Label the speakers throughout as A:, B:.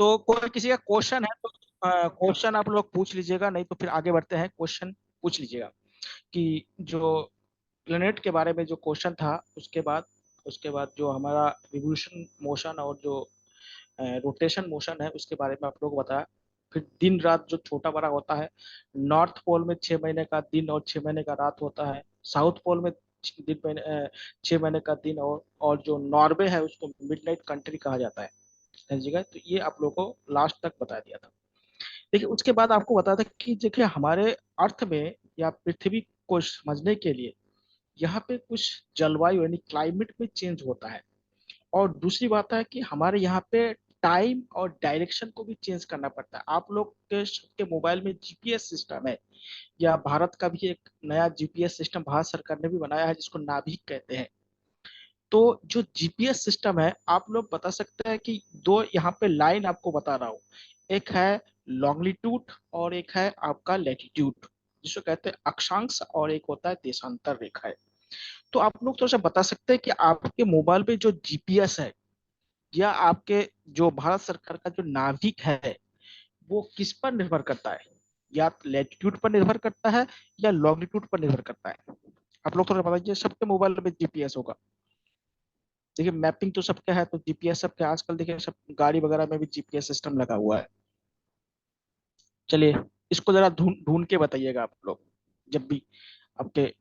A: तो कोई किसी का क्वेश्चन है तो क्वेश्चन आप लोग पूछ लीजिएगा, नहीं तो फिर आगे बढ़ते हैं। क्वेश्चन पूछ लीजिएगा कि जो प्लेनेट के बारे में जो क्वेश्चन था, उसके बाद जो हमारा रिवोल्यूशन मोशन और जो रोटेशन मोशन है उसके बारे में आप लोग बताया। फिर दिन रात जो छोटा बड़ा होता है, नॉर्थ पोल में 6 महीने का दिन और 6 महीने का रात होता है। साउथ पोल में 6 महीने का दिन, और जो नॉर्वे है उसको मिडनाइट कंट्री कहा जाता है। समझिएगा, तो ये आप लोगों को लास्ट तक बता दिया था। देखिए उसके बाद आपको बताया था कि देखिए हमारे अर्थ में या पृथ्वी को समझने के लिए यहाँ पे कुछ जलवायु यानी क्लाइमेट में चेंज होता है। और दूसरी बात है कि हमारे यहाँ पे टाइम और डायरेक्शन को भी चेंज करना पड़ता है। आप लोग के सबके मोबाइल में जीपीएस सिस्टम है, या भारत का भी एक नया जीपीएस सिस्टम भारत सरकार ने भी बनाया है जिसको नाभिक कहते हैं। तो जो जीपीएस सिस्टम है, आप लोग बता सकते हैं कि दो यहाँ पे लाइन आपको बता रहा हूँ, एक है लॉन्गिट्यूड और एक है आपका लैटिट्यूड, जिसको कहते हैं अक्षांश, और एक होता है देशांतर रेखा है। तो आप लोग थोड़ा सा बता सकते हैं कि आपके मोबाइल पे जो जीपीएस है या आपके जो भारत सरकार का जो नाभिक है, वो किस पर निर्भर करता है? या लैटिट्यूड पर निर्भर करता है या लॉन्गिट्यूड पर निर्भर करता है? आप लोग थोड़ा बताइए। सबके मोबाइल में जीपीएस होगा। देखिए मैपिंग तो सबका है, तो जीपीएस सबके आजकल देखिए सब गाड़ी वगैरह में भी जीपीएस सिस्टम लगा हुआ है। चलिए इसको जरा ढूंढ ढूंढ के बताइएगा आप लोग जब भी आपके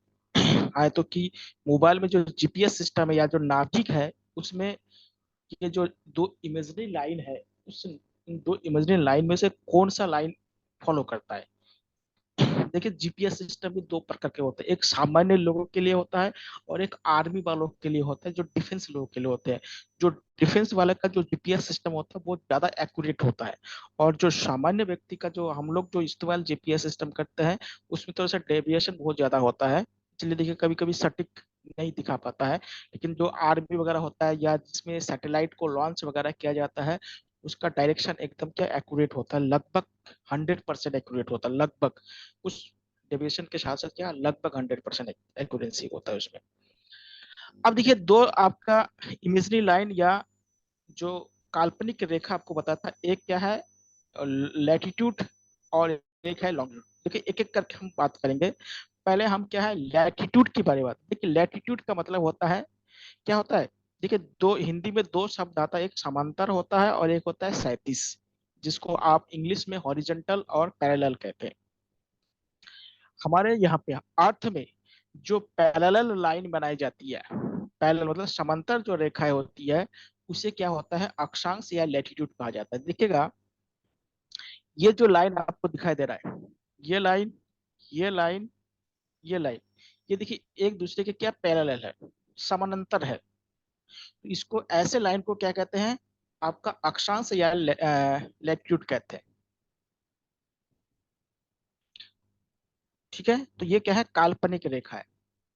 A: आए तो, कि मोबाइल में जो जीपीएस सिस्टम है या जो नाभिक है उसमें ये जो दो इमेजरी लाइन है, उस इन दो इमेजरी लाइन में से कौन सा लाइन फॉलो करता है? देखिए जीपीएस सिस्टम भी दो प्रकार के होते हैं, एक सामान्य लोगों के लिए होता है और एक आर्मी वालों के लिए होता है, जो डिफेंस लोगों के लिए होते हैं। जो डिफेंस वाले का जो जीपीएस सिस्टम होता है वो ज्यादा एक्यूरेट होता है, और जो सामान्य व्यक्ति का जो हम लोग जो इस्तेमाल जीपीएस सिस्टम करते हैं उसमें थोड़ा सा डेविएशन बहुत ज्यादा होता है। इसलिए देखिए कभी कभी सटीक नहीं दिखा पाता है। लेकिन जो आर्मी वगैरह होता है या जिसमें सैटेलाइट को लॉन्च वगैरह किया जाता है, उसका डायरेक्शन एकदम क्या एक्यूरेट होता है, लगभग 100% एक्यूरेट होता है। लगभग उस डेविएशन के साथ साथ क्या लगभग 100% एक्यूरेंसी होता है उसमें। अब देखिए दो आपका इमेजरी लाइन या जो काल्पनिक रेखा आपको बताता है, एक क्या है लैटिट्यूड और एक है लॉन्गिट्यूड। देखिए एक एक करके हम बात करेंगे। पहले हम क्या है लैटिट्यूड की बारे में बात। देखिए लैटिट्यूड का मतलब होता है, क्या होता है? देखिए दो हिंदी में दो शब्द आता है, एक समांतर होता है और एक होता है क्षैतिज, जिसको आप इंग्लिश में हॉरिजॉन्टल और पैरेलल कहते हैं। हमारे यहाँ पे अर्थ में जो पैरेलल लाइन बनाई जाती है, पैरेलल मतलब समांतर जो रेखाएं होती है, उसे क्या होता है अक्षांश या लैटिट्यूड कहा जाता है। देखिएगा ये जो लाइन आपको दिखाई दे रहा है, ये लाइन, ये लाइन, ये लाइन, ये देखिए एक दूसरे के क्या पैरेलल है, समानांतर है। तो इसको ऐसे लाइन को क्या कहते हैं? आपका अक्षांश या लैटिट्यूड कहते हैं। ठीक है, तो ये क्या है काल्पनिक रेखा है,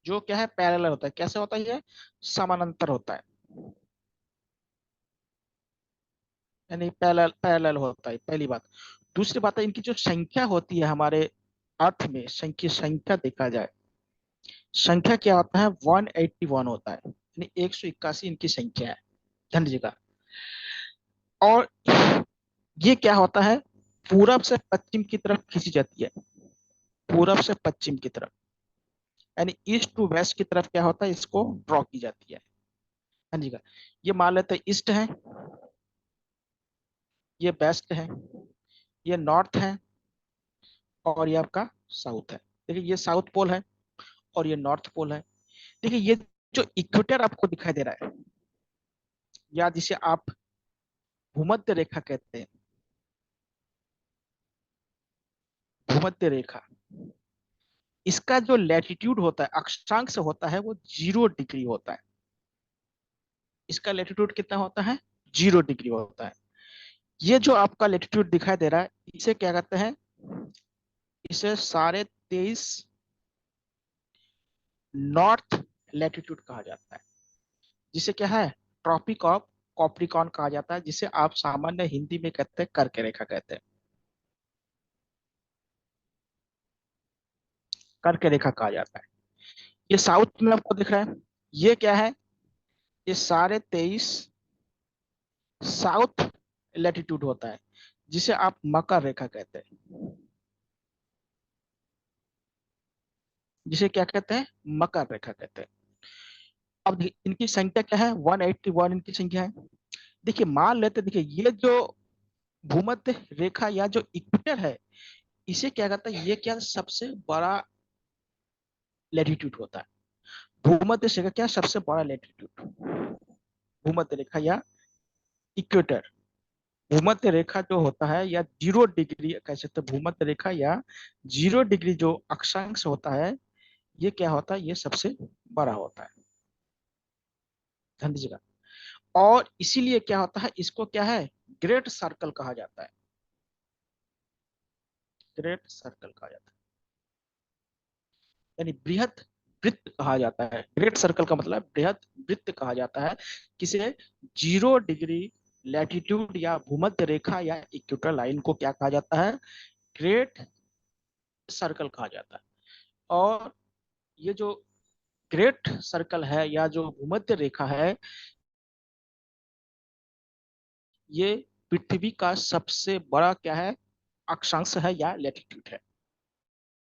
A: जो क्या है पैरेलल होता है। कैसे होता है ये? समानांतर होता है, यानी पैरेलल पैरेलल होता है, पहली बात। दूसरी बात है इनकी जो संख्या होती है हमारे अर्थ में, संख्या संख्या देखा जाए, संख्या क्या होता है 181 होता है, यानी 181 इनकी संख्या है। ध्यान दीजिएगा। और ये क्या होता है पूरब से पश्चिम की तरफ खींची जाती है, पूरब से पश्चिम की तरफ, यानी ईस्ट टू वेस्ट की तरफ क्या होता है इसको ड्रॉ की जाती है। हाँ जी का, ये मान लेते हैं ईस्ट है, ये वेस्ट है, ये नॉर्थ है, और ये आपका साउथ है। देखिए ये साउथ पोल है और ये नॉर्थ पोल है। देखिए ये जो इक्वेटर आपको दिखाई दे रहा है, या जिसे आप भूमध्य रेखा कहते हैं, भूमध्य रेखा, इसका जो लैटिट्यूड होता है अक्षांश होता है वो 0 डिग्री होता है। इसका लैटिट्यूड कितना होता है? 0 डिग्री होता है। ये जो आपका लैटिट्यूड दिखाई दे रहा है इसे क्या कहते हैं? इसे 23.5 नॉर्थ लैटिट्यूड कहा जाता है, जिसे क्या है ट्रॉपिक ऑफ कॉप्रिकॉर्न कहा जाता है, जिसे आप सामान्य हिंदी में कहते हैं कर्क रेखा कहते हैं। कर्क रेखा कहा जाता है। ये साउथ में आपको दिख रहा है, ये क्या है? ये 23.5 साउथ लैटिट्यूड होता है, जिसे आप मकर रेखा कहते हैं, जिसे क्या कहते हैं, मकर रेखा कहते हैं। अब इनकी संख्या क्या है, 181 इनकी संख्या है। देखिए मान लेते, देखिए ये जो भूमध्य रेखा या जो इक्वेटर है, इसे क्या कहता है, ये क्या सबसे बड़ा लैटिट्यूड होता है। भूमध्य रेखा क्या सबसे बड़ा लैटिट्यूड, भूमध्य रेखा या इक्वेटर। भूमध्य रेखा जो होता है या 0 डिग्री कह सकते हैं, भूमध्य रेखा या 0 डिग्री जो अक्षांश होता है, ये क्या होता है, ये सबसे बड़ा होता है, ध्यान दीजिएगा। और इसीलिए क्या होता है, इसको क्या है, ग्रेट सर्कल कहा जाता है, ग्रेट सर्कल कहा जाता है, यानी बृहद वृत्त कहा जाता है। ग्रेट सर्कल का मतलब बृहद वृत्त कहा जाता है किसे, 0 डिग्री लैटिट्यूड या भूमध्य रेखा या इक्वेटर लाइन को क्या कहा जाता है, ग्रेट सर्कल कहा जाता है। और ये जो ग्रेट सर्कल है या जो भूमध्य रेखा है, ये पृथ्वी का सबसे बड़ा क्या है, अक्षांश है या लैटिट्यूड है।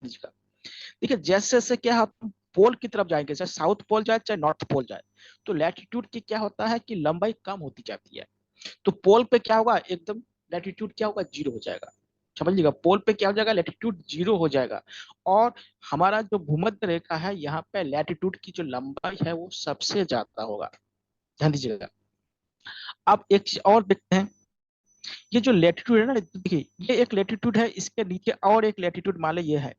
A: देखिए जैसे जैसे क्या है, हम पोल की तरफ जाएंगे, चाहे साउथ पोल जाए चाहे नॉर्थ पोल जाए, तो लैटिट्यूड की क्या होता है कि लंबाई कम होती जाती है। तो पोल पे क्या होगा, एकदम लैटिट्यूड क्या होगा, 0 हो जाएगा। समझिएगा, पोल पे क्या हो जाएगा, लैटिट्यूड 0 हो जाएगा। और हमारा जो भूमध्य रेखा है, यहाँ पे लैटिट्यूड की जो लंबाई है वो सबसे ज्यादा होगा, ध्यान दीजिएगा। अब एक चीज और देखते हैं, ये जो लैटिट्यूड है ना, देखिए ये एक लैटिट्यूड है, इसके नीचे और एक लैटिट्यूड मान लो ये है,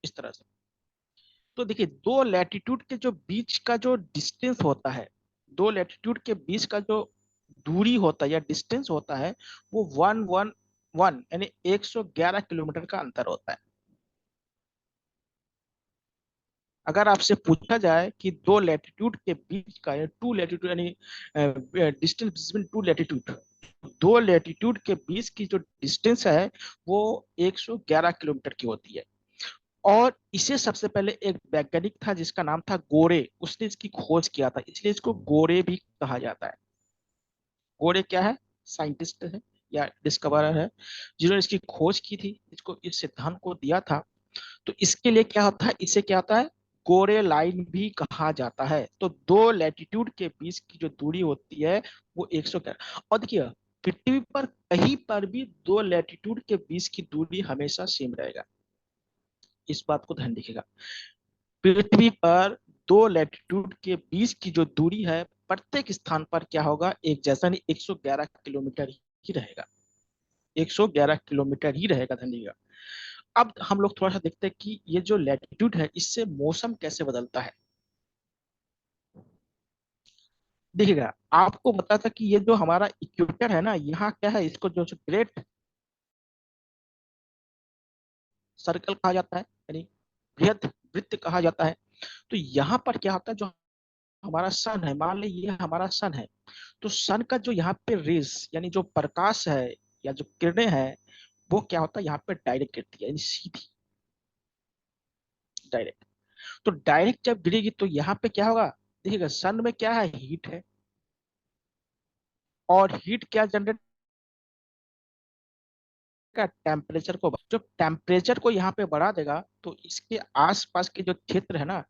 A: इस तरह से। तो देखिए दो लैटिट्यूड के जो बीच का जो डिस्टेंस होता है, दो लैटिट्यूड के बीच का जो दूरी होता है या डिस्टेंस होता है, वो 111 यानी 111 किलोमीटर का अंतर होता है। अगर आपसे पूछा जाए कि दो लैटिट्यूड के बीच का, या टू लैटिट्यूड यानी डिस्टेंस बिटवीन टू लैटिट्यूड, दो लैटिट्यूड के बीच की जो डिस्टेंस है वो 111 किलोमीटर की होती है। और इसे सबसे पहले एक वैज्ञानिक था जिसका नाम था गोरे, उसने इसकी खोज किया था, इसलिए इसको गोरे भी कहा जाता है। गोरे क्या है, साइंटिस्ट है या डिस्कवरर है, जिन्होंने इसकी खोज की थी, इसको इस सिद्धांत को दिया था। तो इसके लिए क्या होता है, इसे क्या होता है, गोरे लाइन भी कहा जाता है। तो दो लैटिट्यूड के बीच की जो दूरी होती है वो 111। और देखिए पृथ्वी पर कहीं पर भी दो लैटिट्यूड के बीच की दूरी हमेशा सेम रहेगा, इस बात को ध्यान रखिएगा। पृथ्वी पर दो लैटिट्यूड के बीच की जो दूरी है, प्रत्येक स्थान पर क्या होगा, एक जैसा नहीं, 111 किलोमीटर ही रहेगा, 111 किलोमीटर ही रहेगा, धनिया। अब हम लोग थोड़ा सा देखते हैं कि ये जो लैटिट्यूड है, इससे मौसम कैसे बदलता है। देखिएगा, आपको पता था कि ये जो हमारा इक्वेटर है ना, यहाँ क्या है, इसको जो ग्रेट सर्कल कहा जाता है, यानी बृहद वृत्त कहा जाता है। तो यहाँ पर क्या होता है, जो हमारा सन है, मान लीजिए ये हमारा सन है, तो सन का जो यहाँ पे रेस यानी जो प्रकाश है या जो किरणें हैं, वो क्या होता है, यहाँ पे डायरेक्ट गिरती है, यानी सीधी, डायरेक्ट। तो डायरेक्ट जब गिरेगी तो यहाँ पे क्या होगा, देखिएगा सन में क्या है, हीट है। और हीट क्या जनरेट का, टेम्परेचर को, जो टेम्परेचर को यहाँ पे बढ़ा देगा, तो इसके आसपास के जो क्षेत्र है ना,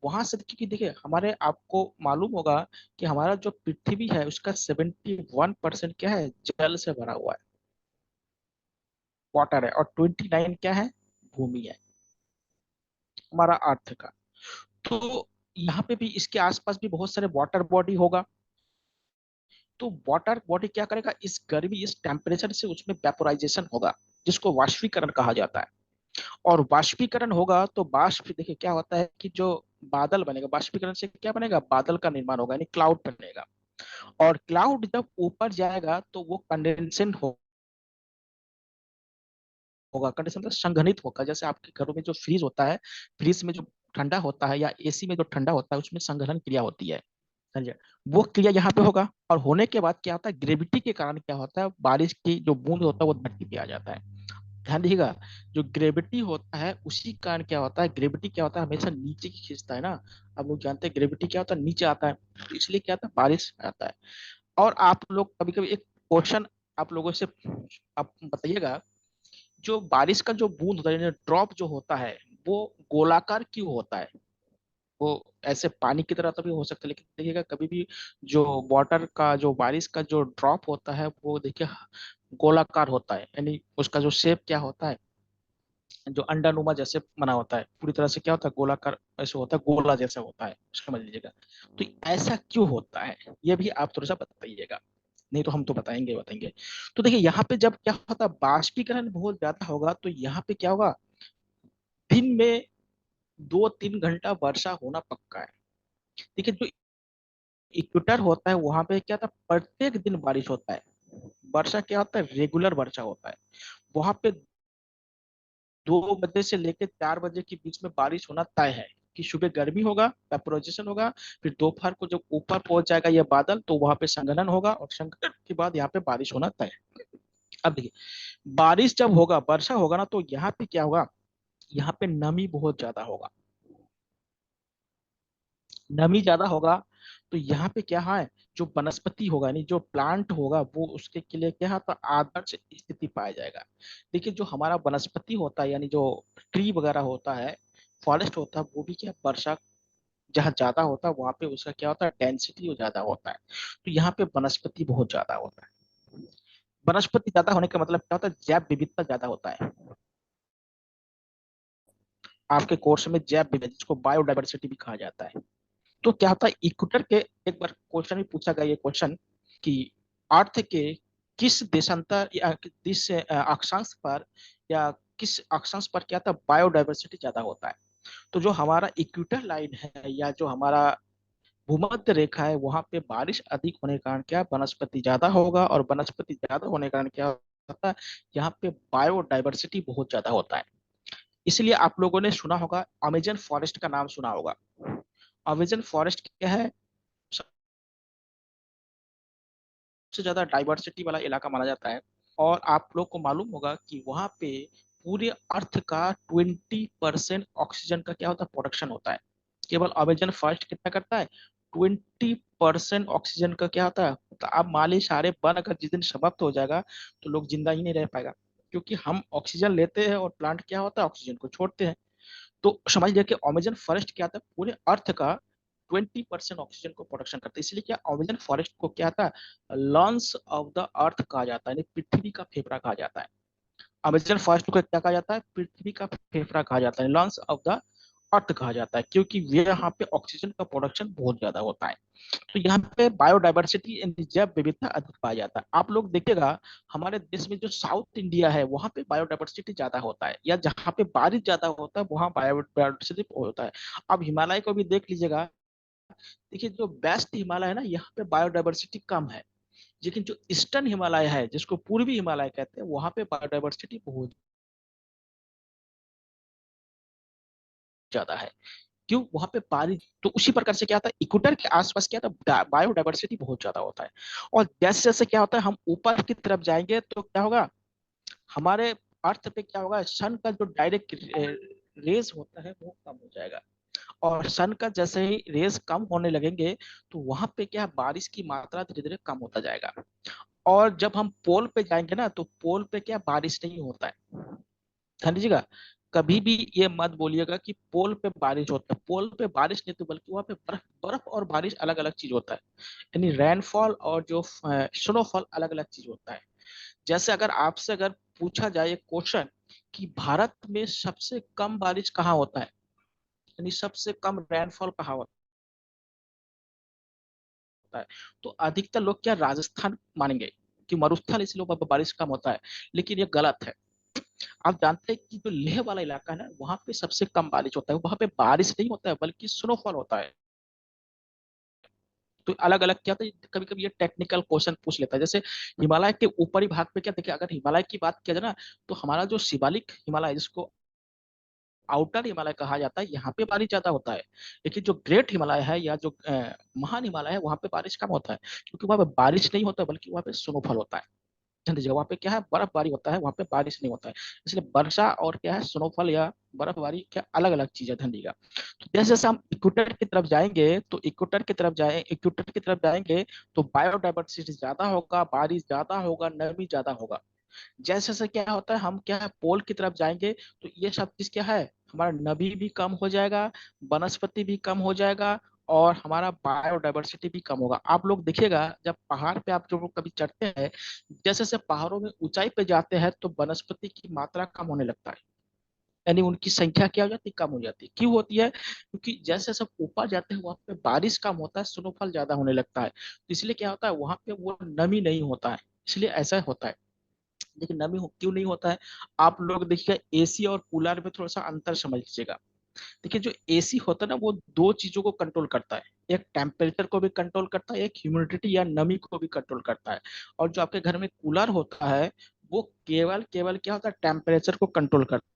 A: वहां से, क्योंकि देखिए हमारे, आपको मालूम होगा कि हमारा जो पृथ्वी है उसका 71% क्या है, जल से भरा हुआ है, वाटर है। और 29 क्या है, भूमि है, हमारा अर्थ का। तो यहाँ पे भी इसके आसपास भी बहुत सारे वाटर बॉडी होगा। तो वाटर बॉडी क्या करेगा, इस गर्मी, इस टेम्परेचर से उसमें वेपोराइजेशन होगा, जिसको वाष्पीकरण कहा जाता है। और वाष्पीकरण होगा तो वाष्प, देखिए क्या होता है कि जो बादल बनेगा, वाष्पीकरण से क्या बनेगा, बादल का निर्माण होगा, यानी क्लाउड बनेगा। और क्लाउड जब ऊपर जाएगा तो वो कंडेंसेशन होगा, कंडेंसेशन मतलब संघनित होगा। जैसे आपके घरों में जो फ्रीज होता है, फ्रीज में जो ठंडा होता है, या एसी में जो ठंडा होता है, उसमें संघनन क्रिया होती है, समझे। वो क्रिया यहाँ पे होगा। और होने के बाद क्या होता है, ग्रेविटी के कारण क्या होता है, बारिश की जो बूंद होता है वो धरती पे आ जाता है। ध्यान दीजिएगा, जो ग्रेविटी होता है उसी कारण क्या होता है, ग्रेविटी क्या होता है, हमेशा नीचे की खींचता है ना। आप लोग जानते हैं ग्रेविटी क्या होता है, नीचे आता है, तो इसलिए क्या होता है, बारिश आता है। और आप लोग कभी कभी एक क्वेश्चन आप लोगों से आप बताइएगा, जो बारिश का जो बूंद होता है, ड्रॉप जो होता है, वो गोलाकार क्यों होता है? वो ऐसे पानी की तरह तो भी हो सकता है, लेकिन देखिएगा कभी भी जो वाटर का जो बारिश का जो ड्रॉप होता है वो देखिए गोलाकार होता है, यानी उसका जो शेप क्या होता है, जो अंडानुमा जैसे बना होता है, पूरी तरह से क्या होता है, गोलाकार ऐसे होता है, गोला जैसा होता है, समझ लीजिएगा। तो ऐसा क्यों होता है, ये भी आप थोड़ा सा बताइएगा, नहीं तो हम तो बताएंगे बताएंगे। तो देखिए यहाँ पे जब क्या होता है, बाष्पीकरण बहुत ज्यादा होगा तो यहाँ पे क्या होगा, दिन में 2-3 घंटा वर्षा होना पक्का है। देखिए जो इक्वेटर होता है वहां पे क्या था, प्रत्येक दिन बारिश होता है, वर्षा क्या होता है, रेगुलर वर्षा होता है। वहां पे 2 बजे से लेकर 4 बजे के बीच में बारिश होना तय है, कि सुबह गर्मी होगा, वेपोराइजेशन होगा, फिर दोपहर को जब ऊपर पहुंच जाएगा ये बादल तो वहां पे संघनन होगा, और संघनन के बाद यहाँ पे बारिश होना तय है। अब देखिए, बारिश जब होगा, वर्षा होगा ना, तो यहाँ पे क्या होगा, यहाँ पे नमी बहुत ज्यादा होगा, नमी ज्यादा होगा, तो यहाँ पे क्या है, जो वनस्पति होगा, यानी जो प्लांट होगा, वो उसके के लिए क्या है, तो आदर्श स्थिति पाया जाएगा। देखिए जो हमारा वनस्पति होता है, यानी जो ट्री वगैरह होता है, फॉरेस्ट होता है, वो भी क्या, वर्षा जहाँ ज्यादा होता है वहां पे उसका क्या होता है, डेंसिटी ज्यादा होता है, तो यहाँ पे वनस्पति बहुत ज्यादा होता है। वनस्पति ज्यादा होने का मतलब क्या होता है, जैव विविधता ज्यादा होता है। आपके कोर्स में जैव विविधता, जिसको बायोडाइवर्सिटी भी कहा जाता है। तो क्या होता है, इक्वेटर के, एक बार क्वेश्चन भी पूछा गया ये क्वेश्चन, कि अर्थ के किस देशांतर या किस अक्षांश पर, या किस अक्षांश पर क्या था, बायोडाइवर्सिटी ज्यादा होता है। तो जो हमारा इक्वेटर लाइन है, या जो हमारा भूमध्य रेखा है, वहां पे बारिश अधिक होने के कारण क्या, वनस्पति ज्यादा होगा, और वनस्पति ज्यादा होने के कारण क्या होता है, यहाँ पे बायोडाइवर्सिटी बहुत ज्यादा होता है। इसलिए आप लोगों ने सुना होगा, अमेजन फॉरेस्ट का नाम सुना होगा। अमेजन फॉरेस्ट क्या है, सबसे ज्यादा डाइवर्सिटी वाला इलाका माना जाता है। और आप लोग को मालूम होगा कि वहां पे पूरे अर्थ का 20% ऑक्सीजन का क्या होता है, प्रोडक्शन होता है। केवल अमेजन फॉरेस्ट कितना करता है, 20% ऑक्सीजन का क्या होता है। तो आप मान लीजिए सारे वन अगर जिस दिन समाप्त हो जाएगा, तो लोग जिंदा ही नहीं रह पाएगा, क्योंकि हम ऑक्सीजन लेते हैं और प्लांट क्या होता है, ऑक्सीजन को छोड़ते हैं। तो समझ लिया कि अमेजन फॉरेस्ट क्या था, पूरे अर्थ का 20% ऑक्सीजन को प्रोडक्शन करता है। इसलिए क्या अमेजन फॉरेस्ट को क्या था, लंग्स ऑफ द अर्थ कहा जाता है, यानी पृथ्वी का फेफड़ा कहा जाता है। अमेजन फॉरेस्ट को क्या कहा जाता है, पृथ्वी का फेफड़ा कहा जाता है, लंग्स ऑफ द अर्थ कहा जाता है, क्योंकि वे यहाँ पे ऑक्सीजन का प्रोडक्शन बहुत ज्यादा होता है। तो यहाँ पे बायोडाइवर्सिटी यानी जैव विविधता अधिक पाया जाता है। आप लोग देखिएगा, हमारे देश में जो साउथ इंडिया है वहां पे बायोडाइवर्सिटी ज्यादा होता है, या जहाँ पे बारिश ज्यादा होता है वहाँ बायोडाइवर्सिटी होता है। अब हिमालय को भी देख लीजिएगा, देखिए जो वेस्ट हिमालय है ना, यहाँ पे बायोडाइवर्सिटी कम है, लेकिन जो ईस्टर्न हिमालय है, जिसको पूर्वी हिमालय कहते हैं, वहाँ पे बायोडाइवर्सिटी बहुत ज्यादा है। क्यों, वहां पे पानी, तो उसी प्रकार से क्या होता है, इक्वेटर के आसपास क्या होता है, बायोडाइवर्सिटी बहुत ज्यादा होता है। और जैसे जैसे क्या होता है, हम ऊपर की तरफ जाएंगे तो क्या होगा, हमारे अर्थ पे क्या होगा, सन का जो डायरेक्ट रेज होता है वो कम हो जाएगा। और सन का जैसे ही रेज कम होने लगेंगे, तो वहां पे क्या है, बारिश की मात्रा धीरे धीरे कम होता जाएगा। और जब हम पोल पे जाएंगे ना, तो पोल पे क्या बारिश नहीं होता है, ध्यान दीजिएगा। कभी भी ये मत बोलिएगा कि पोल पे बारिश होता है, पोल पे बारिश नहीं होती, बल्कि वहां पे बर्फ, बर्फ और बारिश अलग अलग चीज होता है। यानी रेनफॉल और जो स्नोफॉल अलग अलग चीज होता है। जैसे अगर आपसे अगर पूछा जाए एक क्वेश्चन, कि भारत में सबसे कम बारिश कहाँ होता है, यानी सबसे कम रेनफॉल कहाँ होता है, तो अधिकतर लोग क्या राजस्थान मानेंगे, कि मरुस्थल इसलिए वहाँ पे बारिश कम होता है, लेकिन ये गलत है। आप जानते हैं कि जो लेह वाला इलाका है ना, वहां पे सबसे कम बारिश होता है, वहां पे बारिश नहीं होता है बल्कि स्नोफॉल होता है। तो अलग अलग क्या होता है, कभी कभी ये टेक्निकल क्वेश्चन पूछ लेता है। जैसे हिमालय के ऊपरी भाग पे क्या, देखिए अगर हिमालय की बात किया जाए ना, तो हमारा जो शिवालिक हिमालय है, जिसको आउटर हिमालय कहा जाता है, यहाँ पे बारिश ज्यादा होता है। लेकिन जो ग्रेट हिमालय है, या जो महान हिमालय है, वहां पे बारिश कम होता है, क्योंकि वहां पे बारिश नहीं होता बल्कि वहां पे स्नोफॉल होता है। ठंडी जगह वहाँ पे क्या है बर्फबारी होता है, वहाँ पे बारिश नहीं होता है। इसलिए वर्षा और क्या है स्नोफॉल या बर्फबारी क्या अलग अलग चीज है ठंडी का। तो जैसे जैसे हम इक्वेटर की तरफ जाएंगे तो इक्वेटर की तरफ जाएंगे तो बायोडाइवर्सिटी ज्यादा होगा, बारिश ज्यादा होगा, नमी ज्यादा होगा। जैसे जैसे क्या होता है हम क्या है पोल की तरफ जाएंगे तो ये सब चीज क्या है हमारा नमी भी कम हो जाएगा, वनस्पति भी कम हो जाएगा, और हमारा बायोडाइवर्सिटी भी कम होगा। आप लोग देखिएगा जब पहाड़ पे आप जो लोग कभी चढ़ते हैं, जैसे जैसे पहाड़ों में ऊंचाई पे जाते हैं तो वनस्पति की मात्रा कम होने लगता है, यानी उनकी संख्या क्या हो जाती है कम हो जाती है। क्यों होती है? क्योंकि जैसे सब ऊपर जाते हैं वहां पे बारिश कम होता है, स्नोफॉल ज्यादा होने लगता है, तो इसलिए क्या होता है वहां पे वो नमी नहीं होता है, इसलिए ऐसा होता है। लेकिन क्यों नहीं होता है? आप लोग देखिए एसी और कूलर में थोड़ा सा अंतर समझ लीजिएगा। देखिए जो एसी होता है ना वो दो चीजों को कंट्रोल करता है, एक टेम्परेचर को भी कंट्रोल करता है, एक ह्यूमिडिटी या नमी को भी कंट्रोल करता है। और जो आपके घर में कूलर होता है वो केवल केवल क्या होता है टेम्परेचर को कंट्रोल करता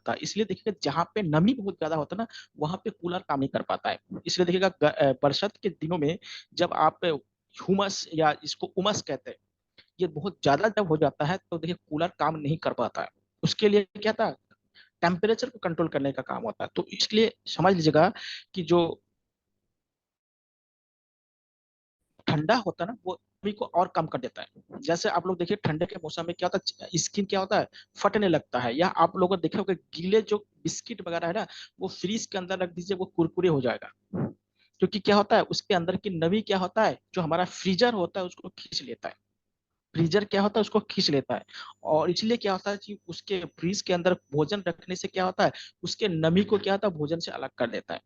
A: है। इसलिए देखिएगा जहाँ पे नमी बहुत ज्यादा होता है ना वहां पे कूलर काम नहीं कर पाता है। इसलिए देखिएगा बरसात के दिनों में जब आप ह्यूमस या इसको उमस कहते हैं, ये बहुत ज्यादा जब हो जाता है तो देखिए कूलर काम नहीं कर पाता है। उसके लिए क्या था टेम्परेचर को कंट्रोल करने का काम होता है। तो इसलिए समझ लीजिएगा कि जो ठंडा होता है ना वो गर्मी को और कम कर देता है। जैसे आप लोग देखिए ठंडे के मौसम में क्या होता है स्किन क्या होता है फटने लगता है, या आप लोगों ने देखे होंगे गीले जो बिस्किट वगैरह है ना वो फ्रीज के अंदर रख दीजिए वो कुरकुरे हो जाएगा। क्योंकि क्या होता है उसके अंदर की नमी क्या होता है जो हमारा फ्रीजर होता है उसको खींच लेता है। फ्रीजर क्या होता है उसको खींच लेता है। और इसलिए क्या होता है कि उसके फ्रीज के अंदर भोजन रखने से क्या होता है उसके नमी को क्या होता है भोजन से अलग कर देता है।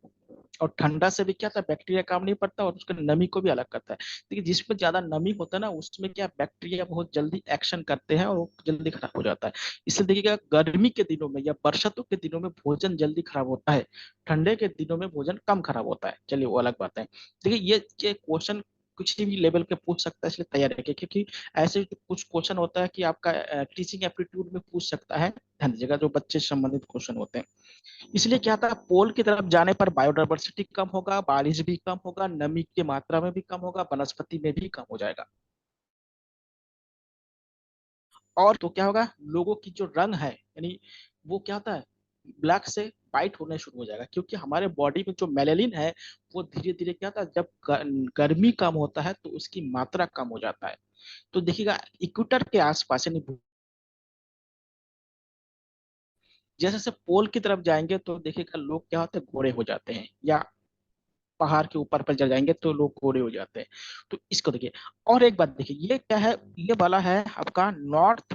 A: और ठंडा से भी क्या होता है बैक्टीरिया काम नहीं पड़ता और उसके नमी को भी अलग करता है। देखिए जिसमें ज्यादा नमी होता है ना उसमें क्या बैक्टीरिया बहुत जल्दी एक्शन करते हैं और वो जल्दी खराब हो जाता है। इसलिए देखिएगा गर्मी के दिनों में या बरसातों के दिनों में भोजन जल्दी खराब होता है, ठंडे के दिनों में भोजन कम खराब होता है। चलिए वो अलग बात है। देखिए ये क्वेश्चन कुछ भी लेवल के पूछ सकता है, इसलिए तैयार रखिए। क्योंकि ऐसे कुछ क्वेश्चन होता है कि आपका टीचिंग एप्टीट्यूड में पूछ सकता है, ध्यान दीजिएगा जो बच्चे से संबंधित क्वेश्चन होते हैं। इसलिए क्या था पोल की तरफ जाने पर बायोडाइवर्सिटी कम होगा, बारिश भी कम होगा, नमी की मात्रा में भी कम होगा, वनस्पति में भी कम हो जाएगा। और तो क्या होगा लोगों की जो रंग है यानी वो क्या होता है ब्लैक से वाइट होने शुरू हो जाएगा। क्योंकि हमारे बॉडी में जो मेलेनिन है वो धीरे धीरे क्या होता है जब गर्मी कम होता है तो उसकी मात्रा कम हो जाता है। तो देखिएगा इक्वेटर के आसपास यानी जैसे जैसे पोल की तरफ जाएंगे तो देखिएगा लोग क्या होते हैं गोरे हो जाते हैं, या पहाड़ के ऊपर पर चढ़ जाएंगे तो लोग गोरे हो जाते हैं। तो इसको देखिए। और एक बात देखिए ये क्या है ये वाला है आपका नॉर्थ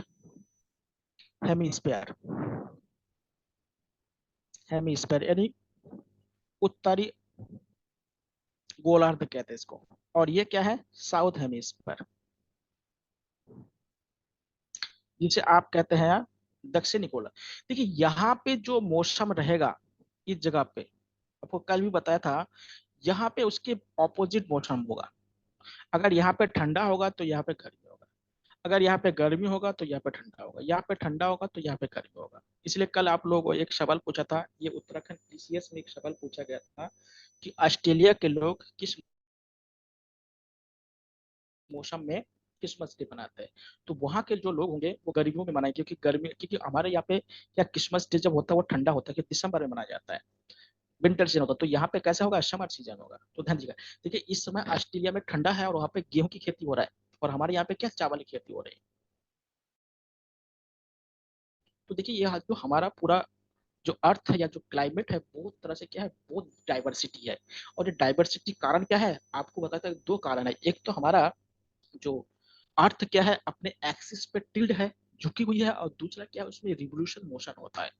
A: हेमिस्फेयर, हेमिस्फेयर यानी उत्तरी गोलार्ध कहते हैं इसको। और ये क्या है साउथ हेमिस्फेयर जिसे आप कहते हैं दक्षिणी गोलार्ध। देखिए यहाँ पे जो मौसम रहेगा इस जगह पे आपको कल भी बताया था, यहाँ पे उसके ऑपोजिट मौसम होगा। अगर यहाँ पे ठंडा होगा तो यहाँ पे गर्मी होगा, अगर यहाँ पे गर्मी होगा तो यहाँ पे ठंडा होगा, यहाँ पे ठंडा होगा तो यहाँ पे गर्मी होगा। इसलिए कल आप लोगों को एक सवाल पूछा था, ये उत्तराखंड पीसीएस में एक सवाल पूछा गया था कि ऑस्ट्रेलिया के लोग किस मौसम में क्रिसमस डे मनाते हैं। तो वहां के जो लोग होंगे वो गर्मियों में मनाएंगे, क्योंकि गर्मी क्योंकि हमारे यहाँ पे क्या क्रिसमस डे जब होता है वो ठंडा होता है कि दिसंबर में मनाया जाता है, विंटर सीजन होता है। तो यहाँ पे कैसा होगा समर सीजन होगा। तो ध्यान दीजिएगा देखिए इस समय ऑस्ट्रेलिया में ठंडा है और वहाँ पे गेहूं की खेती हो रहा है, और हमारे यहाँ पे क्या चावल की खेती हो रही है। तो देखिए ये जो हमारा पूरा जो अर्थ है या जो क्लाइमेट है बहुत तरह से क्या है बहुत डाइवर्सिटी है। और ये डाइवर्सिटी कारण क्या है आपको बताता है दो कारण है। एक तो हमारा जो अर्थ क्या है अपने एक्सिस पे टिल्ड है, झुकी हुई है, और दूसरा क्या है उसमें रिवोल्यूशन मोशन होता है।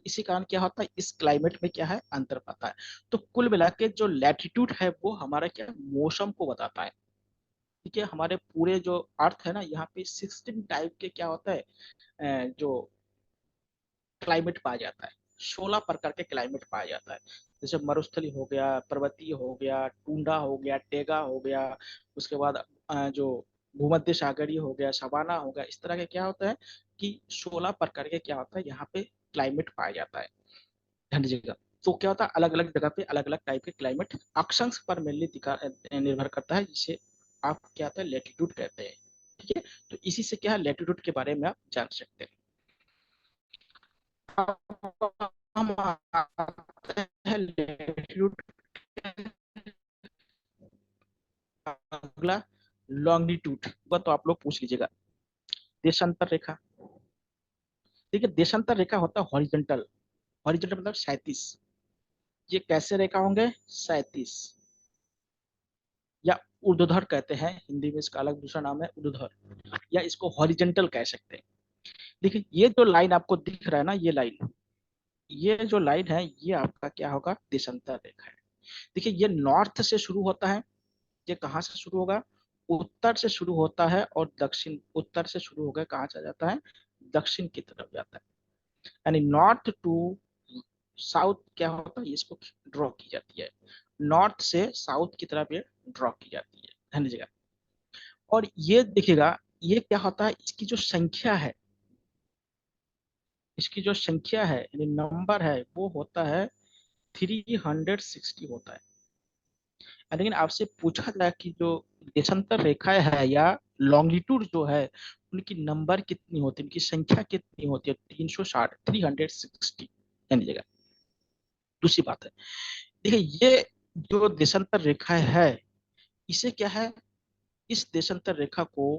A: इसी कारण क्या होता है इस क्लाइमेट में क्या है अंतर पाता है। तो कुल मिला के जो लैटिट्यूड है वो हमारा क्या है मौसम को बताता है। ठीक है हमारे पूरे जो अर्थ है ना यहाँ पे 16 टाइप के क्या होता है जो क्लाइमेट पाया जाता है, 16 प्रकार के क्लाइमेट पाया जाता है। जैसे मरुस्थली हो गया, पर्वतीय हो गया, टूंडा हो गया, टेगा हो गया, उसके बाद जो भूमध्य सागरीय हो गया, सवाना हो गया। इस तरह के क्या होता है कि 16 प्रकार के क्या होता है यहाँ पे क्लाइमेट पाया जाता है। ध्यान दीजिएगा। तो क्या होता है अलग अलग जगह पे अलग अलग टाइप के क्लाइमेट अक्षांश पर मेनली निर्भर करता है, जिसे आप क्या होता है लेटीट्यूड कहते हैं। ठीक है, तो इसी से क्या है लेटीट्यूड के बारे में आप जान सकते हैं। अब हम आते हैं लेटीट्यूड, अगला लॉन्गिट्यूड हुआ तो आप लोग पूछ लीजिएगा। देशांतर रेखा, देखिए देशांतर रेखा होता है हॉरिजॉन्टल, हॉरिजॉन्टल मतलब 37। ये कैसे रेखा होंगे 37, या ऊर्ध्वाधर कहते हैं, हिंदी में इसका अलग दूसरा नाम है ऊर्ध्वाधर, या इसको हॉरिजॉन्टल कह सकते हैं। देखिए ये जो लाइन आपको दिख रहा है ना, ये लाइन, ये जो लाइन है ये आपका क्या होगा देशांतर रेखा है। देखिए ये नॉर्थ से शुरू होता है, ये कहाँ से शुरू होगा उत्तर से शुरू होता है, और दक्षिण, उत्तर से शुरू होकर कहाँ चला जाता है दक्षिण की तरफ जाता है, यानी नॉर्थ टू साउथ क्या होता है, इसको ड्रॉ की जाती है, नॉर्थ से साउथ की तरफ ये ड्रॉ की जाती है, ध्यान दीजिएगा। और ये देखिएगा ये क्या होता है, इसकी जो संख्या है, इसकी जो संख्या है यानी नंबर है वो होता है 360 होता है। लेकिन आपसे पूछा जाए कि जो देशांतर रेखाएं है या लॉन्गिट्यूड जो है उनकी नंबर कितनी होती है, उनकी संख्या कितनी होती है, 360, 360 यानी जगह। दूसरी बात है, देखिए ये जो देशांतर रेखाएं है इसे क्या है, इस देशांतर रेखा को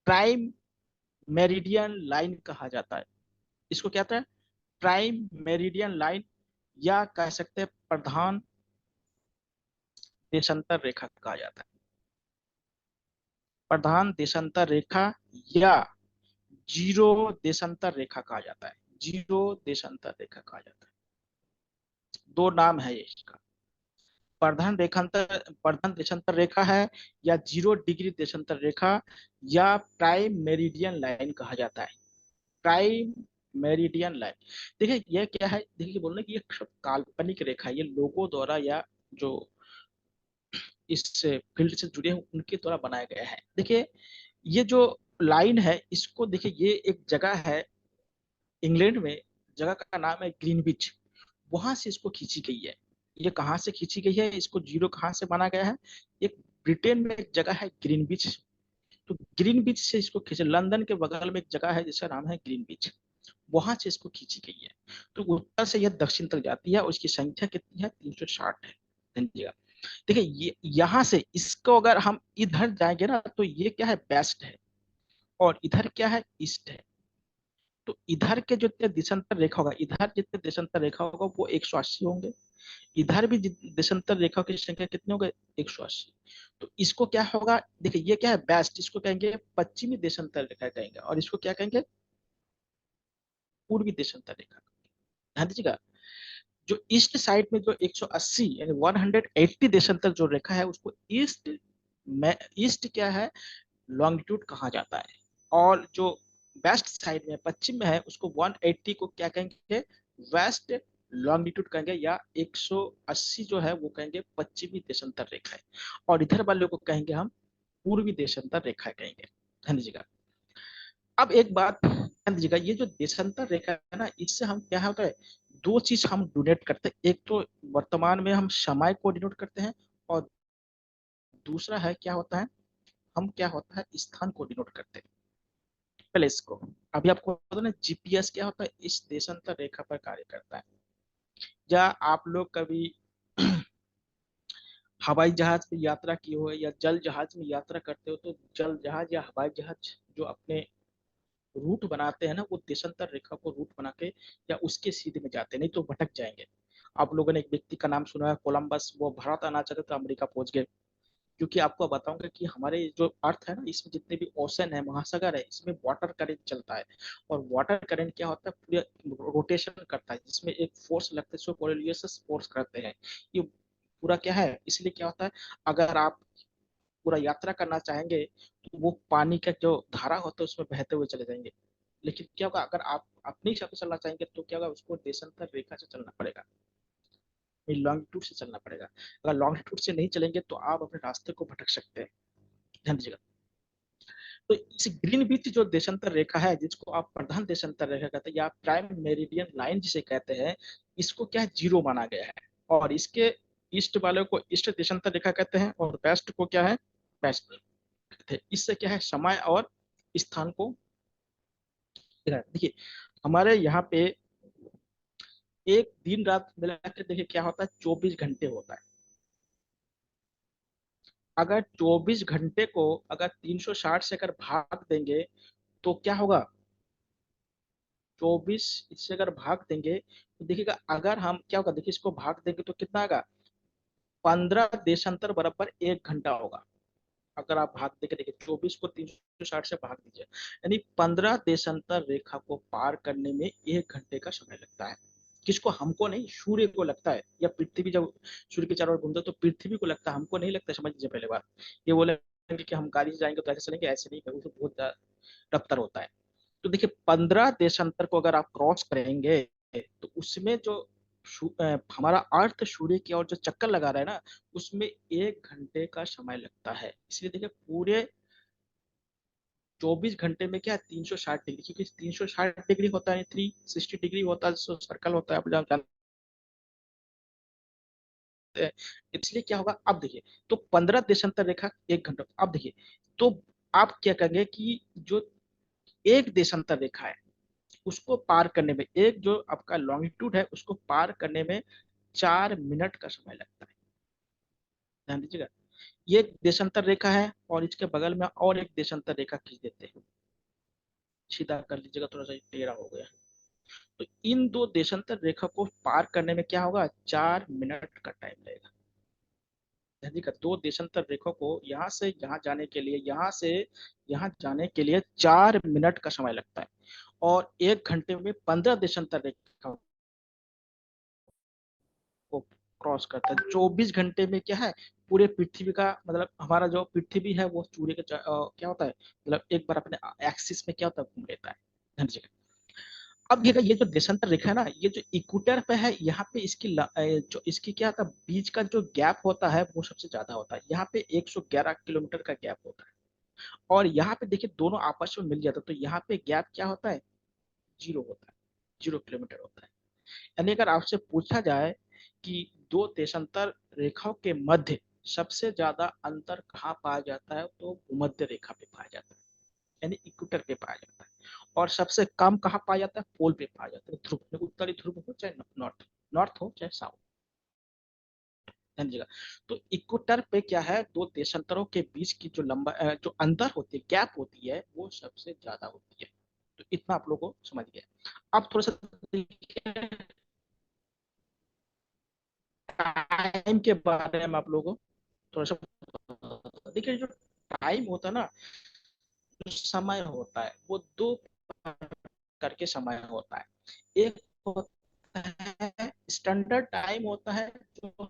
A: प्राइम मेरिडियन लाइन कहा जाता है। इसको क्या कहता है प्राइम मेरिडियन लाइन, या कह सकते हैं प्रधान देशांतर रेखा कहा जाता है, प्रधान देशांतर रेखा, या जीरो देशांतर रेखा कहा जाता है, जीरो देशांतर रेखा कहा जाता है। दो नाम है ये इसका, प्रधान देशांतर रेखा है, या 0 डिग्री देशांतर रेखा, या प्राइम मेरिडियन लाइन कहा जाता है, प्राइम मेरिडियन लाइन। देखिए ये क्या है, देखिए बोलने की ये सब काल्पनिक रेखा है, ये लोगों द्वारा या जो इस फील्ड से जुड़े हैं उनके द्वारा बनाया गया है। देखिए ये जो लाइन है इसको देखिए, ये एक जगह है इंग्लैंड में, जगह का नाम है ग्रीनविच, वहां से इसको खींची गई है। ये कहाँ से खींची गई है, इसको जीरो कहाँ से माना गया है, एक ब्रिटेन में एक जगह है ग्रीनविच, तो ग्रीनविच से इसको खींचे, लंदन के बगल में एक जगह है जिसका नाम है ग्रीनविच, वहां से इसको खींची गई है। तो उत्तर से यह दक्षिण तक जाती है, उसकी संख्या कितनी है 360 है, समझिएगा। देखिए ये यहाँ से इसको अगर हम इधर जाएंगे ना तो ये क्या है वेस्ट है, और इधर क्या है ईस्ट है। तो इधर के जो देशांतर रेखा होगा, इधर जितने देशांतर रेखा होगा वो 180 होंगे, इधर भी देशांतर रेखा की संख्या कितनी होगी 180। तो इसको क्या होगा, देखिए ये क्या है वेस्ट, इसको कहेंगे पश्चिमी देशांतर रेखा कहेंगे, और इसको क्या कहेंगे पूर्वी देशांतर रेखा। ध्यान दीजिएगा, जो ईस्ट साइड में जो 180 यानी 180 देशांतर जो रेखा है उसको ईस्ट में, ईस्ट क्या है लॉन्गिट्यूड कहा जाता है, और जो वेस्ट साइड में पश्चिम में है उसको 180 को क्या कहेंगे वेस्ट लॉन्गिट्यूड कहेंगे, या 180 जो है वो कहेंगे पश्चिमी देशांतर रेखा है, और इधर वाले को कहेंगे हम पूर्वी देशांतर रेखा कहेंगे। ध्यान दीजिएगा, अब एक बात ध्यान दीजिएगा, ये जो देशांतर रेखा है ना इससे हम क्या होता है दो चीज हम डोनेट करते हैं, एक तो वर्तमान में हम समय को डिनोट करते हैं, और दूसरा है क्या होता है हम क्या होता है स्थान को डिनोट करते हैं। पहले इसको, अभी आपको पता ना जीपीएस क्या होता है इस देशांतर रेखा पर कार्य करता है। या आप लोग कभी हवाई जहाज पे यात्रा किए हो या जल जहाज में यात्रा करते हो, तो जल जहाज या हवाई जहाज जो अपने रूट बनाते हैं ना वो देशांतर रेखा को रूट बना के या उसके सीधे में जाते हैं, नहीं तो भटक जाएंगे। आप लोगों ने एक व्यक्ति का नाम सुना है कोलंबस, वो भारत आना चाहते थे अमेरिका पहुंच गए। क्योंकि आपको बताऊंगा कि हमारे जो अर्थ है ना इसमें जितने भी ओशन है महासागर है इसमें वाटर करंट चलता है, और वाटर करंट क्या होता है पूरे रोटेशन करता है, जिसमें एक फोर्स लगता है जिसको कोरियोलिस फोर्स करते हैं। ये पूरा क्या है, इसलिए क्या होता है अगर आप पूरा यात्रा करना चाहेंगे तो वो पानी का जो धारा होता है उसमें बहते हुए चले जाएंगे। लेकिन क्या होगा अगर आप अपने हिसाब से चलना चाहेंगे तो क्या होगा उसको देशांतर रेखा से चलना पड़ेगा, लॉन्गिट्यूड से चलना पड़ेगा। अगर लॉन्गिट्यूड से नहीं चलेंगे तो आप अपने रास्ते को भटक सकते हैं। ध्यान दीजिएगा, तो इस ग्रीन विच जो देशांतर रेखा है जिसको आप प्रधान देशांतर रेखा कहते हैं या प्राइम मेरिडियन लाइन जिसे कहते हैं, इसको क्या है जीरो माना गया है, और इसके ईस्ट वाले को ईस्ट देशांतर रेखा कहते हैं, और वेस्ट को क्या है थे। इससे क्या है, समय और स्थान को देखिए, हमारे यहाँ पे एक दिन रात मिला के देखिए क्या होता है, 24 घंटे होता है। अगर 24 घंटे को अगर 360 से अगर भाग देंगे तो क्या होगा, 24 इससे अगर भाग देंगे तो देखिएगा, अगर हम क्या होगा, देखिए इसको भाग देंगे तो कितना आएगा, 15 देशांतर बराबर 1 घंटा होगा। अगर आप भाग देके देखिए, 24 को 360 से भाग दीजिए, यानी 15 देशांतर रेखा को पार करने में 1 घंटे का समय लगता है। किसको, हमको नहीं, सूर्य को लगता है, या पृथ्वी जब सूर्य के चारों ओर घूमता है तो पृथ्वी को लगता है, हमको नहीं लगता। समझ लीजिए पहले बात, ये बोलेंगे कि हम गाड़ी से जाएंगे तो ऐसे चलेंगे, ऐसे नहीं, उसमें बहुत रफ्तार होता है। तो देखिए 15 देशांतर को अगर आप क्रॉस करेंगे तो उसमें जो हमारा अर्थ सूर्य की ओर जो चक्कर लगा रहा है ना, उसमें 1 घंटे का समय लगता है। इसलिए देखिए पूरे 24 घंटे में क्या, 360 डिग्री, क्योंकि 360 डिग्री होता है, 360 डिग्री होता है, सर्कल होता है, आप जानते हैं। इसलिए क्या होगा, अब देखिए, तो 15 देशांतर रेखा 1 घंटा, अब देखिए, तो आप क्या करेंगे कि जो एक देशांतर रेखा है उसको पार करने में, एक जो आपका लॉन्गिट्यूड है उसको पार करने में 4 मिनट का समय लगता है। ध्यान दीजिएगा, ये एक देशांतर रेखा है और इसके बगल में और एक देशांतर रेखा खींच देते हैं, सीधा कर लीजिएगा, थोड़ा सा टेढ़ा हो गया। तो इन दो देशांतर रेखा को पार करने में क्या होगा, 4 मिनट का टाइम लगेगा। ध्यान दीजिएगा, दो देशांतर रेखा को यहाँ से यहाँ जाने के लिए, यहाँ से यहाँ जाने के लिए 4 मिनट का समय लगता है। और 1 घंटे में 15 देशांतर रेखा को क्रॉस करता है। 24 घंटे में क्या है, पूरे पृथ्वी का मतलब, हमारा जो पृथ्वी है वो सूर्य के क्या होता है, मतलब एक बार अपने एक्सिस में क्या होता है, घूम लेता है। ध्यान दीजिएगा, अब ये जो देशांतर रेखा है ना, ये जो इक्वेटर पे है, यहाँ पे इसकी जो इसकी क्या था, बीच का जो गैप होता है वो सबसे ज्यादा होता है। यहाँ पे 111 किलोमीटर का गैप होता है। और यहाँ पे देखिए दोनों आपस में मिल जाता है, तो यहाँ पे गैप क्या होता है, 0 होता है, 0 किलोमीटर होता है। यानी अगर आपसे पूछा जाए कि दो देशांतर रेखाओं के मध्य सबसे ज्यादा अंतर कहाँ पाया जाता है, तो भूमध्य रेखा पे पाया जाता है, यानी इक्वेटर पे पाया जाता है। और सबसे कम कहाँ पाया जाता है, पोल पे पाया जाता है, ध्रुव में, उत्तरी ध्रुव हो चाहे नॉर्थ नॉर्थ हो चाहे साउथ। ध्यान दीजिएगा, तो इक्वेटर पे क्या है, दो देशांतरों के बीच की जो लंबा जो अंतर होती है, गैप होती है, वो सबसे ज्यादा होती है। तो इतना आप लोगों को समझ गया। अब थोड़ा सा देखिए, टाइम के बारे में आप लोगों को थोड़ा सा, देखिए जो टाइम होता है ना, जो समय होता है वो दो करके समय होता है। एक होता है स्टैंडर्ड टाइम, होता है जो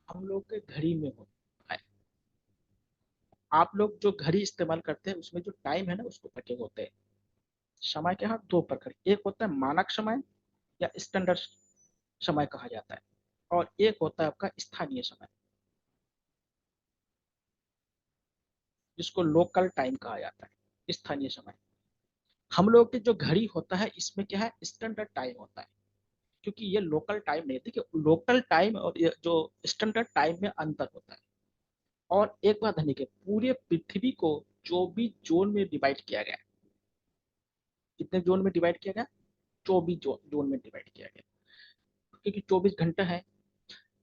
A: हम लोग के घड़ी में होता है। आप लोग जो घड़ी इस्तेमाल करते हैं उसमें जो टाइम है ना, उसको करके होते हैं। समय के यहाँ दो प्रकार, एक होता है मानक समय या स्टैंडर्ड समय कहा जाता है, और एक होता है आपका स्थानीय समय, जिसको लोकल टाइम कहा जाता है, स्थानीय समय। हम लोग की जो घड़ी होता है इसमें क्या है, स्टैंडर्ड टाइम होता है, क्योंकि ये लोकल टाइम नहीं है। देखिए लोकल टाइम और ये जो स्टैंडर्ड टाइम में अंतर होता है। और एक बात है कि पूरे पृथ्वी को 24 जोन में डिवाइड किया गया है। कितने जोन में डिवाइड किया गया, 24 जोन में डिवाइड किया गया, क्योंकि 24 घंटे है।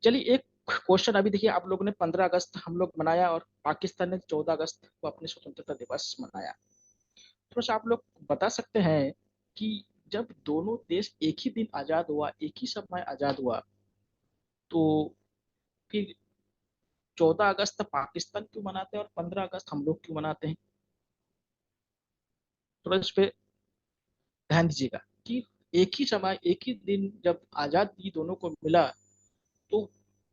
A: चलिए एक क्वेश्चन, अभी देखिए आप लोगों ने 15 अगस्त हम लोग मनाया और पाकिस्तान ने 14 अगस्त को अपने स्वतंत्रता दिवस मनाया। थोड़ा सा आप लोग बता सकते हैं कि जब दोनों देश एक ही दिन आजाद हुआ, एक ही समय आजाद हुआ, तो फिर 14 अगस्त पाकिस्तान क्यों मनाते हैं और 15 अगस्त हम लोग क्यों मनाते हैं? थोड़ा इस पे ध्यान दीजिएगा कि एक ही समय एक ही दिन जब आजादी दोनों को मिला, तो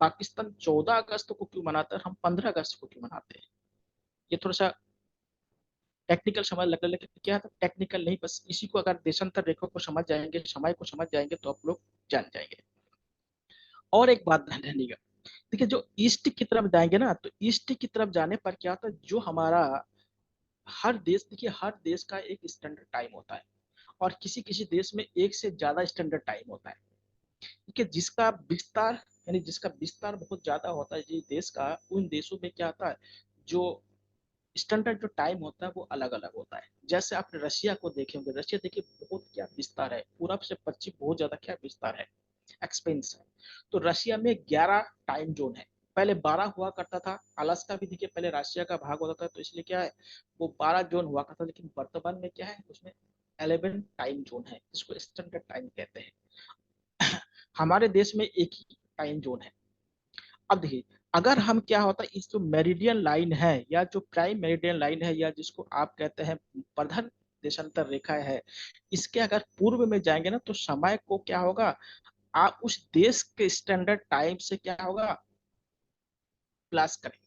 A: पाकिस्तान 14 अगस्त को क्यों मनाता है और हम 15 अगस्त को क्यों मनाते हैं? ये थोड़ा सा टेक्निकल समझ लग रहा है, लेकिन क्या था, टेक्निकल नहीं, बस इसी को अगर देशांतर रेखा को समझ जाएंगे, समय को समझ जाएंगे, तो आप लोग जान जाएंगे। और एक बात ध्यान रखिएगा, देखिए जो ईस्ट की तरफ जाएंगे ना, तो ईस्ट की तरफ जाने पर क्या होता है, जो हमारा हर देश, देखिए हर देश का एक स्टैंडर्ड टाइम होता है, और किसी किसी देश में एक से ज्यादा स्टैंडर्ड टाइम होता है। ठीक है, जिसका विस्तार, यानी जिसका विस्तार बहुत ज्यादा होता है जिस देश का, उन देशों में क्या होता है, जो स्टैंडर्ड जो टाइम होता है वो अलग अलग होता है। जैसे आप रशिया को देखे होंगे, रशिया देखिए बहुत क्या विस्तार है, पूरब से पश्चिम बहुत ज्यादा क्या विस्तार है, एक्सपेंस है। तो रशिया में 11 टाइम जोन है। पहले 12 हुआ करता था। अलास्का भी देखिए पहले रशिया का भाग होता था, तो इसलिए क्या है वो 12 जोन हुआ करता था, लेकिन वर्तमान में क्या है उसमें 11 टाइम जोन है, इसको स्टैंडर्ड टाइम कहते हैं। हमारे देश में एक ही टाइम जोन है। अब देखिए, अगर हम क्या होता है इस जो मेरिडियन लाइन है या जो प्राइम मेरिडियन लाइन है या जिसको आप कहते हैं प्रधान देशांतर रेखा है, इसके अगर पूर्व में जाएंगे ना तो समय को क्या होगा, आप उस देश के स्टैंडर्ड टाइम से क्या होगा प्लस करेंगे।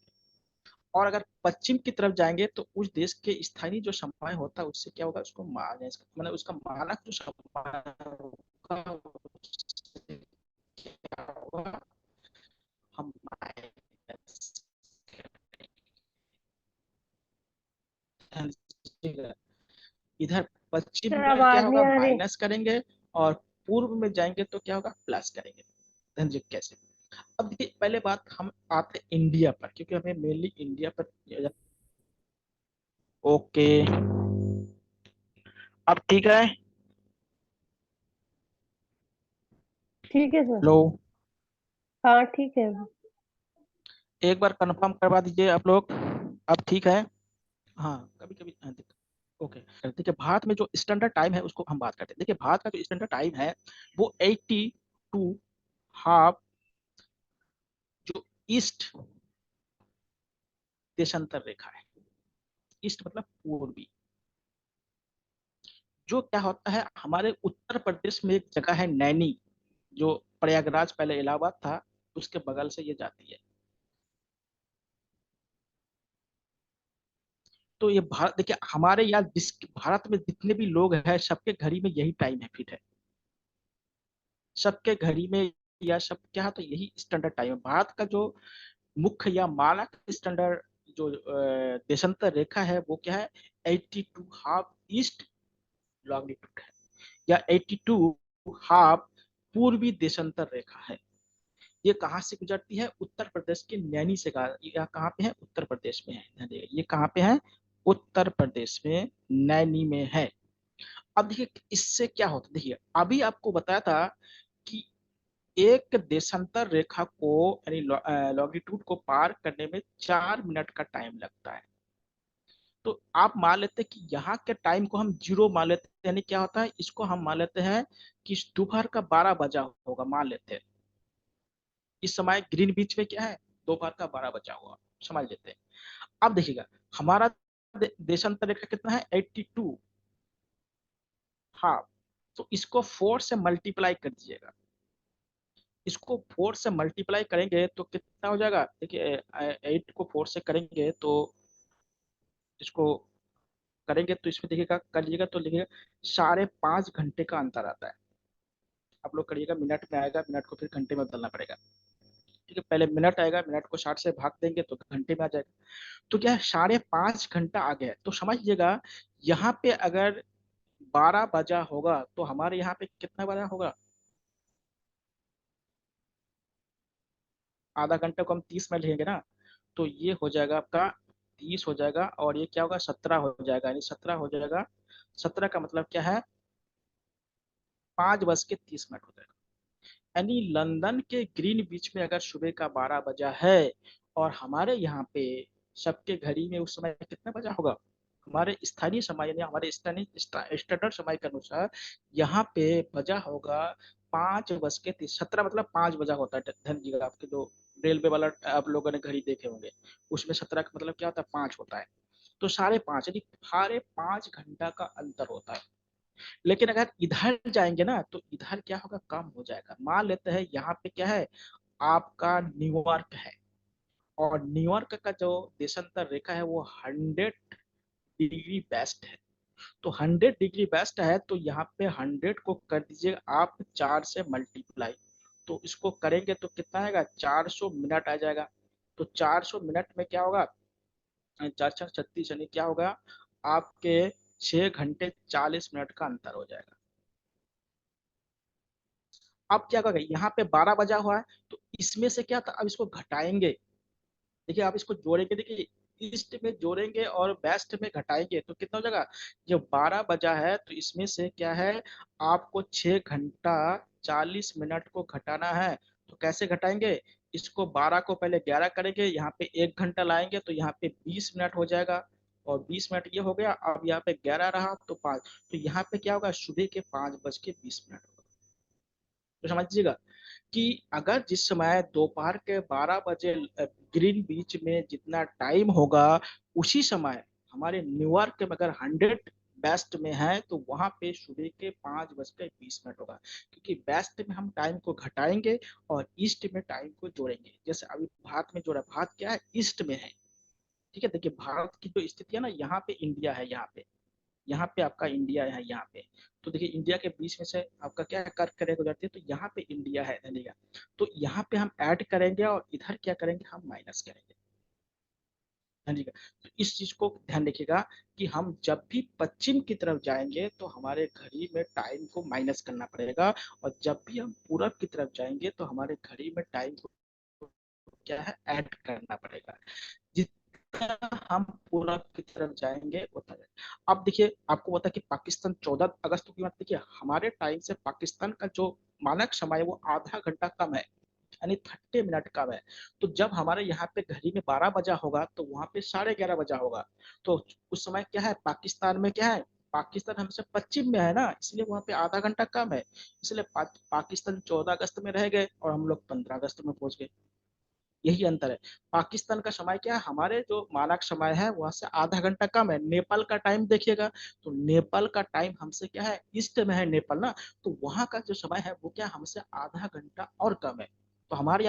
A: और अगर पश्चिम की तरफ जाएंगे तो उस देश के स्थानीय जो समय होता है उससे क्या होगा, उसको माइनस मतलब उसका मानक जो समय होगा उससे क्या होगा, हम माइनस करेंगे। इधर पश्चिम
B: सर
A: में क्या
B: आवाज नहीं
A: होगा
B: आ रही।
A: माइनस करेंगे, और पूर्व में जाएंगे तो क्या होगा प्लस करेंगे। समझे कैसे? अब देखिए पहले बात हम आते हैं इंडिया पर, क्योंकि हमें मेनली इंडिया पर। ओके, अब ठीक है।
B: ठीक है सर।
A: लो,
B: हाँ ठीक है।
A: एक बार कंफर्म करवा दीजिए आप लोग। अब ठीक है। हाँ कभी कभी ओके। देखिए भारत में जो स्टैंडर्ड टाइम है उसको हम बात करते हैं। देखिए भारत का जो स्टैंडर्ड टाइम है वो 82 हाफ जो ईस्ट देशांतर रेखा है। ईस्ट मतलब पूर्वी। जो क्या होता है हमारे उत्तर प्रदेश में एक जगह है नैनी, जो प्रयागराज पहले इलाहाबाद था, उसके बगल से ये जाती है। तो ये भारत देखिए हमारे यहाँ जिस भारत में जितने भी लोग हैं सबके घड़ी में यही टाइम है, फिट है सबके घड़ी में, या सब क्या है तो यही स्टैंडर्ड टाइम है। भारत का जो मुख्य या मानक स्टैंडर्ड जो देशांतर रेखा है वो क्या है, 82 हाफ ईस्ट लॉन्गिट्यूड है, या 82 हाफ पूर्वी देशांतर रेखा है। ये कहाँ से गुजरती है, उत्तर प्रदेश के नैनी से। यह कहाँ पे है, उत्तर प्रदेश में है। ये कहाँ पे है, उत्तर प्रदेश में नैनी में है। अब देखिए इससे क्या होता है, देखिए अभी आपको बताया था कि एक देशांतर रेखा को यानी लॉन्गिट्यूड को पार करने में 4 मिनट का टाइम लगता है। तो आप मान लेते हैं कि यहाँ के टाइम को हम जीरो मान लेते हैं, यानी क्या होता है इसको हम मान लेते हैं कि दोपहर का 12 बजा होगा, मान लेते हैं इस समय ग्रीन बीच में क्या है, दोपहर का 12 बजा हुआ, समझ लेते हैं। अब देखिएगा हमारा देशांतर रेखा कितना है, 82 हाफ। तो इसको 4 से मल्टीप्लाई कर दीजिएगा। इसको 4 से मल्टीप्लाई करेंगे तो कितना हो जाएगा, देखिए 8 को 4 से करेंगे तो इसको करेंगे तो इसमें देखिएगा कर लीजिएगा तो लिखिएगा 5.5 घंटे का अंतर आता है। आप लोग करिएगा मिनट में आएगा, मिनट को फिर घंटे में बदलना पड़ेगा। ठीक है, पहले मिनट आएगा, मिनट को 60 से भाग देंगे तो घंटे में आ जाएगा। तो क्या है 5.5 घंटा आ गया है। तो समझिएगा यहाँ पे अगर 12 बजा होगा तो हमारे यहाँ पे कितना बजा होगा, आधा घंटे को हम 30 में लेंगे ना, तो ये हो जाएगा आपका 30 हो जाएगा, और ये क्या होगा 17 हो जाएगा, यानी 17 हो जाएगा। 17 का मतलब क्या है, 5:30 हो जाएगा। यानी लंदन के ग्रीन बीच में अगर सुबह का 12 बजा है, और हमारे यहाँ पे सबके घड़ी में उस समय कितना बजा होगा, हमारे स्थानीय समय यानी हमारे स्थानीय स्टैंडर्ड समय के अनुसार यहाँ पे बजा होगा 5:30। 17 मतलब 5 बजा होता है, ध्यान दीजिएगा आपके जो रेलवे वाला आप लोगों ने घड़ी देखे होंगे उसमें 17 का मतलब क्या होता है, 5 होता है। तो 5:30 यानी 5.5 घंटा का अंतर होता है। लेकिन अगर इधर जाएंगे ना तो इधर क्या होगा, कम हो जाएगा। मान लेते हैं यहाँ पे क्या है आपका न्यूयॉर्क है, और न्यूयॉर्क का जो देशांतर रेखा है वो 100 डिग्री वेस्ट है। तो 100 डिग्री वेस्ट है, तो यहाँ पे 100 को कर दीजिए आप 4 से मल्टीप्लाई। तो इसको करेंगे तो कितना आएगा, 400 मिनट आ जाएगा। तो 400 मिनट में क्या होगा, 4×4 = 36, यानी क्या होगा आपके 6 घंटे 40 मिनट का अंतर हो जाएगा। अब क्या करेंगे, यहाँ पे 12 बजा हुआ है तो इसमें से क्या था, अब इसको घटाएंगे। देखिए आप इसको जोड़ेंगे, देखिए ईस्ट में जोड़ेंगे और वेस्ट में घटाएंगे तो कितना हो जाएगा। जब 12 बजा है तो इसमें से क्या है, आपको 6 घंटा 40 मिनट को घटाना है। तो कैसे घटाएंगे, इसको 12 को पहले 11 करेंगे, यहाँ पे 1 घंटा लाएंगे तो यहाँ पे 20 मिनट हो जाएगा। और 20 मिनट ये हो गया, अब यहाँ पे 11 रहा तो 5, तो यहाँ पे क्या होगा, सुबह के 5:20 होगा। तो समझिएगा कि अगर जिस समय दोपहर के 12 बजे ग्रीन बीच में जितना टाइम होगा, उसी समय हमारे न्यूयॉर्क में अगर 100 वेस्ट में है तो वहां पे सुबह के 5:20 होगा। क्योंकि वेस्ट में हम टाइम को घटाएंगे और ईस्ट में टाइम को जोड़ेंगे। जैसे अभी भारत में जोड़ा, भारत क्या है, ईस्ट में है। ठीक है, देखिए भारत की जो स्थिति है ना, यहाँ पे इंडिया है, यहाँ पे आपका इंडिया है यहाँ पे। तो देखिए इंडिया के बीच में से आपका क्या कर्क रेखा गुजरती है, तो यहाँ पे इंडिया है इंडिया। तो यहाँ पे हम ऐड करेंगे और इधर क्या करेंगे, हम माइनस करेंगे। ठीक है, तो इस चीज को ध्यान रखिएगा कि हम जब भी पश्चिम की तरफ जाएंगे तो हमारे घड़ी में टाइम को माइनस करना पड़ेगा, और जब भी हम पूरब की तरफ जाएंगे तो हमारे घड़ी में टाइम को क्या है, ऐड करना पड़ेगा। जितना हम पूरब की तरफ जाएंगे उतना। अब देखिए आपको पता है कि पाकिस्तान 14 अगस्त की बात, देखिए हमारे टाइम से पाकिस्तान का जो मानक समय है वो आधा घंटा कम है, यानी 30 मिनट कम है। तो जब हमारे यहाँ पे घड़ी में 12 बजा होगा तो वहां पे 11:30 बजा होगा। तो उस समय क्या है, पाकिस्तान में क्या है, पाकिस्तान हमसे पश्चिम में है ना, इसलिए वहां पे आधा घंटा कम है। इसलिए पाकिस्तान 14 अगस्त में रह गए और हम लोग 15 अगस्त में पहुंच गए। यही अंतर है। पाकिस्तान का समय क्या है, हमारे जो मानक समय है वहां से आधा घंटा कम है। नेपाल का टाइम देखिएगा, तो नेपाल का टाइम हमसे क्या है, ईस्ट में है नेपाल ना, तो वहां का जो समय है वो क्या हमसे आधा घंटा और कम है। तो हमारे